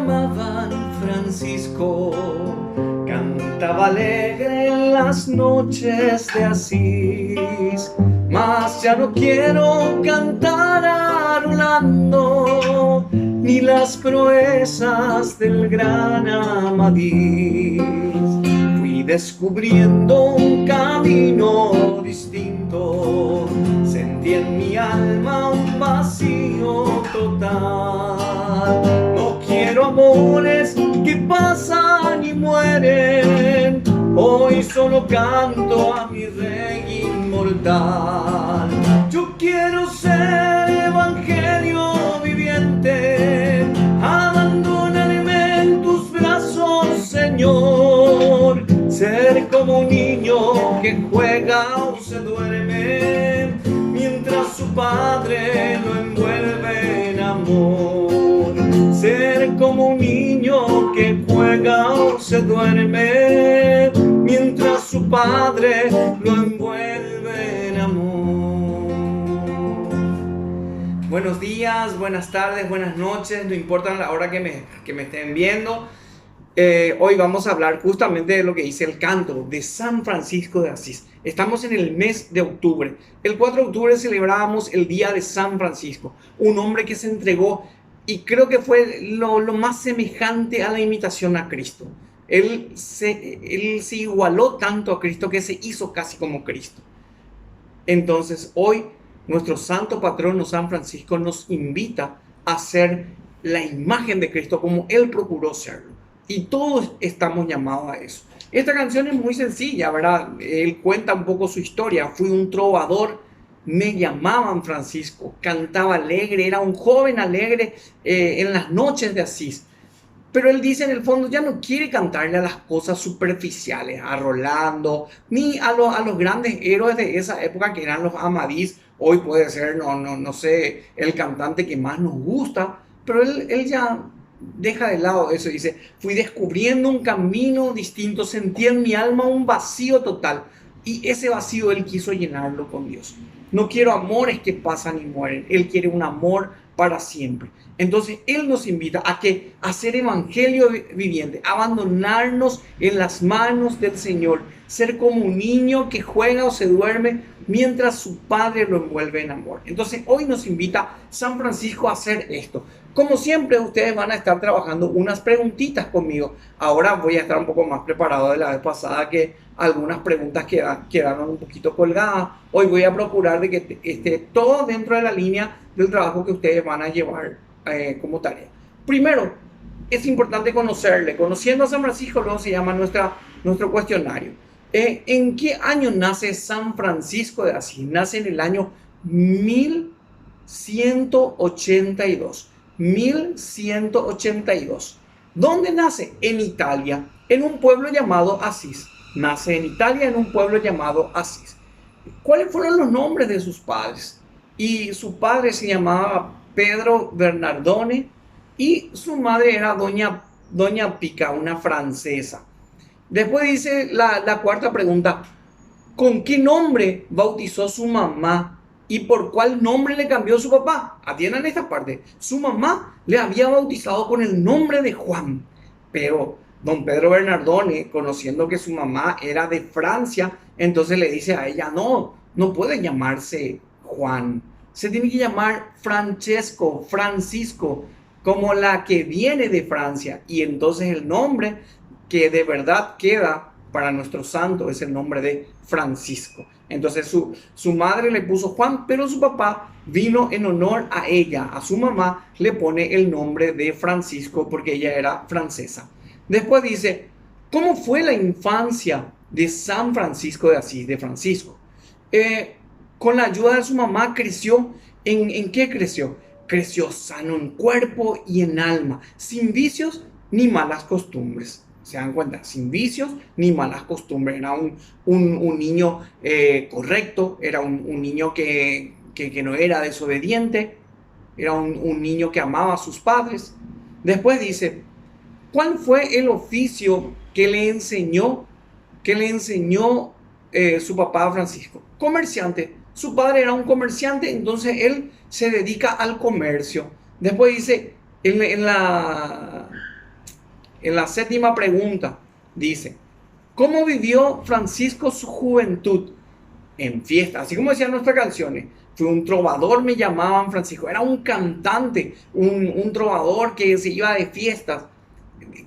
llamaban Francisco, cantaba alegre en las noches de Asís, mas ya no quiero cantar a Rolando, ni las proezas del gran Amadís. Fui descubriendo un camino distinto, sentí en mi alma un vacío total. No quiero amores que pasan y mueren, hoy solo canto a mi rey inmortal. Yo quiero ser evangelio viviente, abandonarme en tus brazos, Señor, ser como un niño que juega o se duerme, mientras su padre lo envuelve en amor. Ser como un niño que juega o se duerme, mientras su padre lo envuelve en amor. Buenos días, buenas tardes, buenas noches, no importa la hora que me estén viendo. Hoy vamos a hablar justamente de lo que dice el canto de San Francisco de Asís. Estamos en el mes de octubre. El 4 de octubre celebrábamos el día de San Francisco, un hombre que se entregó y creo que fue lo más semejante a la imitación a Cristo. Él se igualó tanto a Cristo que se hizo casi como Cristo. Entonces hoy nuestro santo patrono San Francisco nos invita a ser la imagen de Cristo como Él procuró serlo. Y todos estamos llamados a eso. Esta canción es muy sencilla, ¿verdad? Él cuenta un poco su historia. Fui un trovador, me llamaban Francisco, cantaba alegre, era un joven alegre en las noches de Asís. Pero él dice en el fondo, ya no quiere cantarle a las cosas superficiales, a Rolando, ni a los grandes héroes de esa época que eran los Amadís. Hoy puede ser, no sé, el cantante que más nos gusta, pero él ya deja de lado eso. Dice, fui descubriendo un camino distinto, sentí en mi alma un vacío total, y ese vacío él quiso llenarlo con Dios. No quiero amores que pasan y mueren, él quiere un amor para siempre. Entonces él nos invita a ser evangelio viviente, abandonarnos en las manos del Señor, ser como un niño que juega o se duerme mientras su padre lo envuelve en amor. Entonces hoy nos invita San Francisco a hacer esto. Como siempre, ustedes van a estar trabajando unas preguntitas conmigo. Ahora voy a estar un poco más preparado de la vez pasada, que algunas preguntas quedaron un poquito colgadas. Hoy voy a procurar de que esté todo dentro de la línea del trabajo que ustedes van a llevar como tarea. Primero, es importante conocerle. Conociendo a San Francisco, luego se llama nuestro cuestionario. ¿En qué año nace San Francisco de Asís? Nace en el año 1182. 1182. ¿Dónde nace? En Italia, en un pueblo llamado Asís. Nace en Italia, en un pueblo llamado Asís. ¿Cuáles fueron los nombres de sus padres? Y su padre se llamaba Pedro Bernardone y su madre era Doña Pica, una francesa. Después dice la cuarta pregunta, ¿con qué nombre bautizó su mamá y por cuál nombre le cambió su papá? Atiendan esta parte. Su mamá le había bautizado con el nombre de Juan, pero don Pedro Bernardone, conociendo que su mamá era de Francia, entonces le dice a ella, no puede llamarse Juan, se tiene que llamar Francisco, como la que viene de Francia. Y entonces el nombre que de verdad queda para nuestro santo es el nombre de Francisco. Entonces su madre le puso Juan, pero su papá vino en honor a ella, a su mamá, le pone el nombre de Francisco porque ella era francesa. Después dice, ¿cómo fue la infancia de San Francisco de Asís, de Francisco? Con la ayuda de su mamá creció. ¿En qué creció? Creció sano en cuerpo y en alma, sin vicios ni malas costumbres. ¿Se dan cuenta? Sin vicios ni malas costumbres. Era un niño correcto, era un niño que no era desobediente, era un niño que amaba a sus padres. Después dice, ¿cuál fue el oficio que le enseñó su papá Francisco? Comerciante. Su padre era un comerciante, entonces él se dedica al comercio. Después dice, en en la séptima pregunta, dice, ¿cómo vivió Francisco su juventud? En fiesta, así como decían nuestras canciones. Fue un trovador, me llamaban Francisco. Era un cantante, un trovador que se iba de fiestas.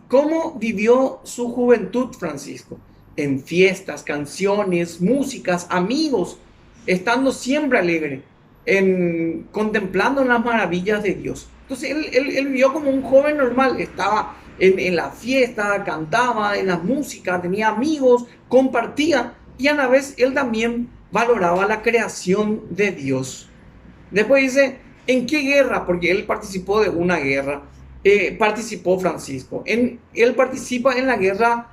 ¿Cómo vivió su juventud Francisco? En fiestas, canciones, músicas, amigos, estando siempre alegre, contemplando las maravillas de Dios. Entonces él vivió como un joven normal, estaba en la fiesta, cantaba en la música, tenía amigos, compartía, y a la vez él también valoraba la creación de Dios. Después dice, ¿en qué guerra? Porque él participó de una guerra. Participó Francisco. Él participa en la guerra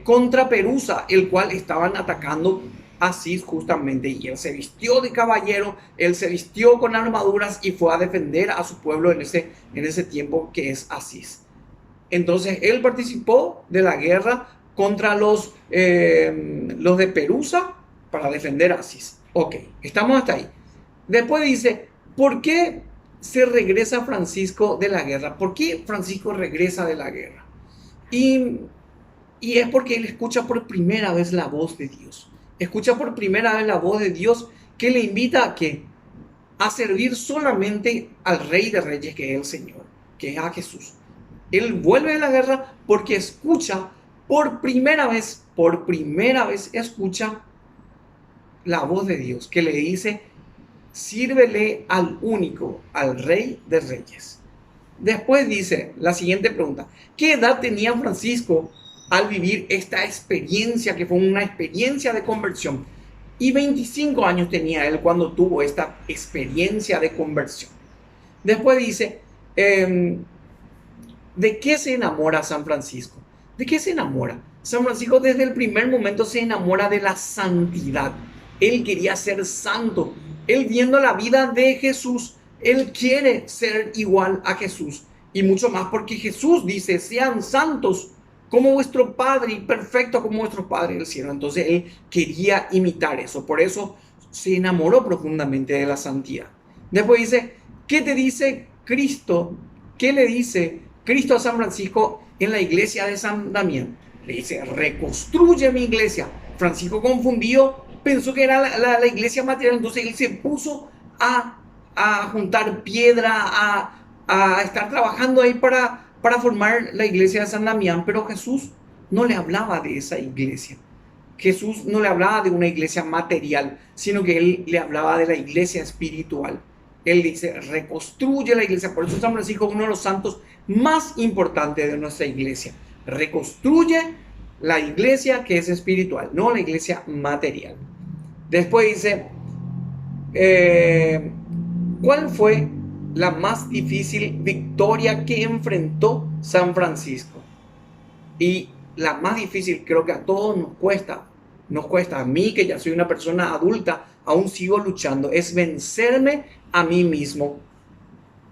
contra Perusa, el cual estaban atacando Asís justamente. Y él se vistió de caballero, él se vistió con armaduras y fue a defender a su pueblo en ese tiempo que es Asís. Entonces él participó de la guerra contra los de Perusa para defender a Asís. Ok, estamos hasta ahí. Después dice, ¿por qué se regresa Francisco de la guerra? ¿Por qué Francisco regresa de la guerra? Y es porque él escucha por primera vez la voz de Dios. Escucha por primera vez la voz de Dios que le invita a ¿qué? A servir solamente al Rey de Reyes, que es el Señor, que es a Jesús. Él vuelve de la guerra porque escucha por primera vez escucha la voz de Dios que le dice, sírvele al único, al Rey de Reyes. Después dice la siguiente pregunta, ¿qué edad tenía Francisco al vivir esta experiencia que fue una experiencia de conversión? Y 25 años tenía él cuando tuvo esta experiencia de conversión. Después dice, ¿de qué se enamora San Francisco? ¿De qué se enamora? San Francisco desde el primer momento se enamora de la santidad. Él quería ser santo. Él viendo la vida de Jesús, él quiere ser igual a Jesús. Y mucho más porque Jesús dice, sean santos como vuestro Padre y perfecto como vuestro Padre del cielo. Entonces él quería imitar eso. Por eso se enamoró profundamente de la santidad. Después dice, ¿qué te dice Cristo? ¿Qué le dice Cristo a San Francisco en la iglesia de San Damián? Le dice, reconstruye mi iglesia. Francisco, confundido, pensó que era la iglesia material. Entonces él se puso a juntar piedra, a estar trabajando ahí para formar la iglesia de San Damián. Pero Jesús no le hablaba de esa iglesia. Jesús no le hablaba de una iglesia material, sino que él le hablaba de la iglesia espiritual. Él dice, reconstruye la iglesia. Por eso San Francisco es uno de los santos más importantes de nuestra iglesia. Reconstruye la iglesia que es espiritual, no la iglesia material. Después dice, ¿cuál fue la más difícil victoria que enfrentó San Francisco? Y la más difícil, creo que a todos nos cuesta, a mí que ya soy una persona adulta, aún sigo luchando, es vencerme a mí mismo,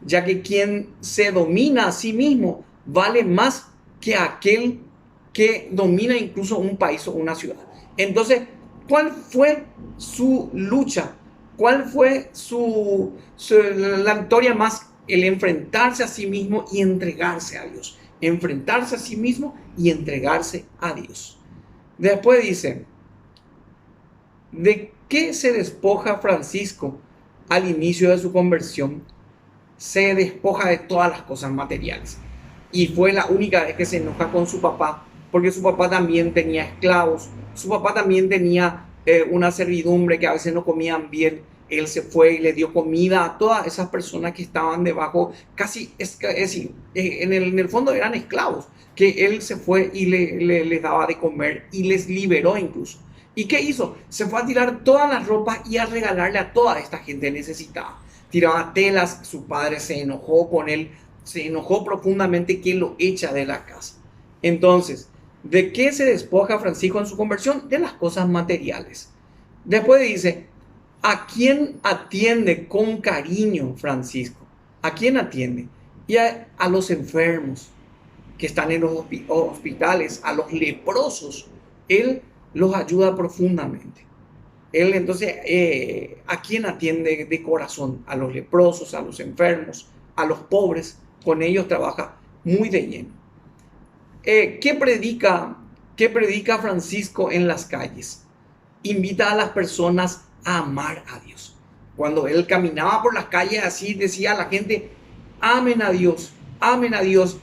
ya que quien se domina a sí mismo vale más que aquel que domina incluso un país o una ciudad. Entonces, ¿cuál fue su lucha? ¿Cuál fue la victoria más? El enfrentarse a sí mismo y entregarse a Dios. Enfrentarse a sí mismo y entregarse a Dios. Después dice, ¿de qué se despoja Francisco al inicio de su conversión? Se despoja de todas las cosas materiales. Y fue la única vez que se enoja con su papá, porque su papá también tenía esclavos, su papá también tenía una servidumbre que a veces no comían bien. Él se fue y le dio comida a todas esas personas que estaban debajo, casi, en el fondo eran esclavos, que él se fue y les daba de comer y les liberó incluso. ¿Y qué hizo? Se fue a tirar todas las ropas y a regalarle a toda esta gente necesitada. Tiraba telas, su padre se enojó con él, se enojó profundamente que lo echa de la casa. Entonces, ¿de qué se despoja Francisco en su conversión? De las cosas materiales. Después dice, ¿a quién atiende con cariño Francisco? ¿A quién atiende? Y a los enfermos que están en los hospitales, a los leprosos. Él los ayuda profundamente. Él entonces, ¿a quién atiende de corazón? A los leprosos, a los enfermos, a los pobres. Con ellos trabaja muy de lleno. ¿Qué predica Francisco en las calles? Invita a las personas a amar a Dios. Cuando él caminaba por las calles así, decía a la gente, amen a Dios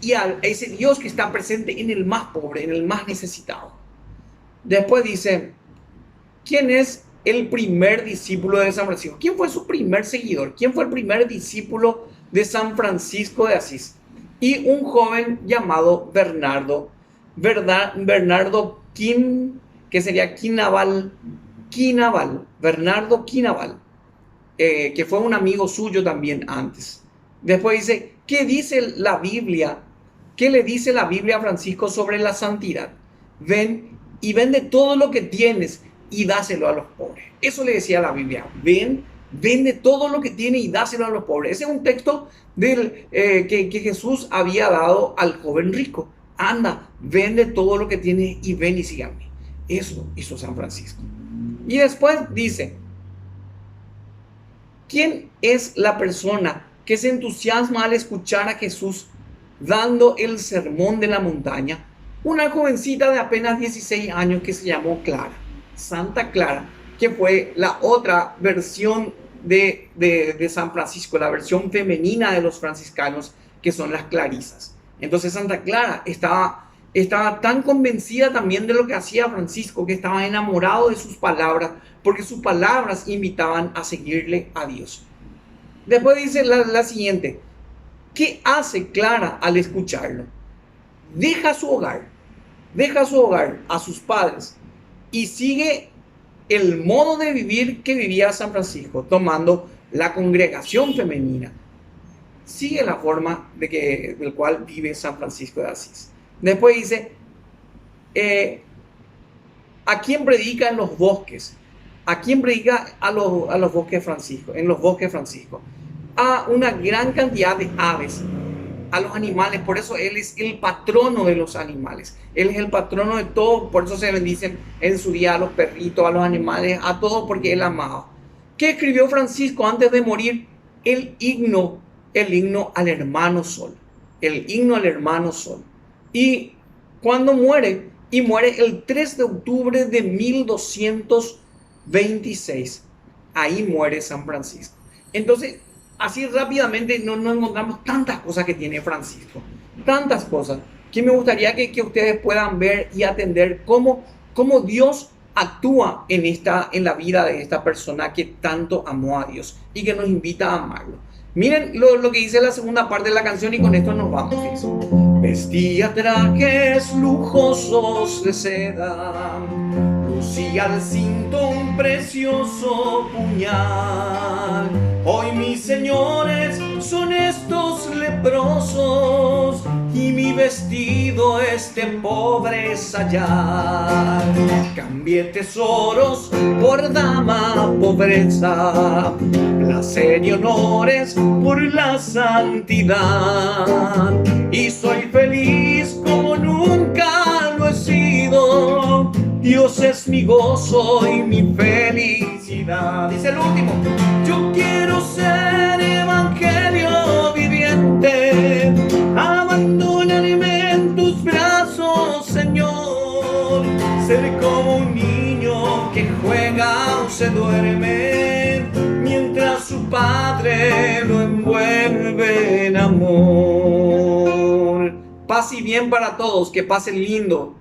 y a ese Dios que está presente en el más pobre, en el más necesitado. Después dice, ¿quién es el primer discípulo de San Francisco? ¿Quién fue su primer seguidor? ¿Quién fue el primer discípulo de San Francisco de Asís? Y un joven llamado Bernardo que sería Bernardo Quinaval, que fue un amigo suyo también antes. Después dice, ¿qué dice la Biblia? ¿Qué le dice la Biblia a Francisco sobre la santidad? Ven y vende todo lo que tienes y dáselo a los pobres. Eso le decía la Biblia. Vende todo lo que tiene y dáselo a los pobres. Ese es un texto que Jesús había dado al joven rico. Anda, vende todo lo que tienes y ven y síganme. Eso hizo San Francisco. Y después dice, ¿quién es la persona que se entusiasma al escuchar a Jesús dando el sermón de la montaña? Una jovencita de apenas 16 años que se llamó Clara, Santa Clara, que fue la otra versión de San Francisco, la versión femenina de los franciscanos, que son las clarisas. Entonces Santa Clara estaba tan convencida también de lo que hacía Francisco, que estaba enamorado de sus palabras, porque sus palabras invitaban a seguirle a Dios. Después dice la siguiente, ¿qué hace Clara al escucharlo? Deja su hogar, a sus padres, y sigue el modo de vivir que vivía San Francisco, tomando la congregación femenina. Sigue la forma del cual vive San Francisco de Asís. Después dice, ¿a quién predica en los bosques? ¿A quién predica a los bosques Francisco? En los bosques Francisco. A una gran cantidad de aves, a los animales. Por eso él es el patrono de los animales. Él es el patrono de todo. Por eso se bendicen en su día a los perritos, a los animales, a todos, porque él amaba. ¿Qué escribió Francisco antes de morir? El himno al hermano sol. El himno al hermano sol. Y cuando muere el 3 de octubre de 1226, ahí muere San Francisco. Entonces, así rápidamente no encontramos tantas cosas que tiene Francisco, tantas cosas que me gustaría que ustedes puedan ver y atender cómo Dios actúa en la vida de esta persona que tanto amó a Dios y que nos invita a amarlo. Miren lo que dice la segunda parte de la canción y con esto nos vamos. Dice, vestía trajes lujosos de seda, lucía al cinto un precioso puñal. Hoy mis señores son estos leprosos y mi vestido es de pobre sayar. Cambié tesoros por dama pobreza, placer y honores por la santidad, y soy feliz como nunca lo he sido. Dios es mi gozo y mi felicidad. Dice el último, yo quiero ser evangelio viviente, abandonarme en tus brazos, Señor, ser como un niño que juega o se duerme, mientras su padre lo envuelve en amor. Paz y bien para todos, que pasen lindo.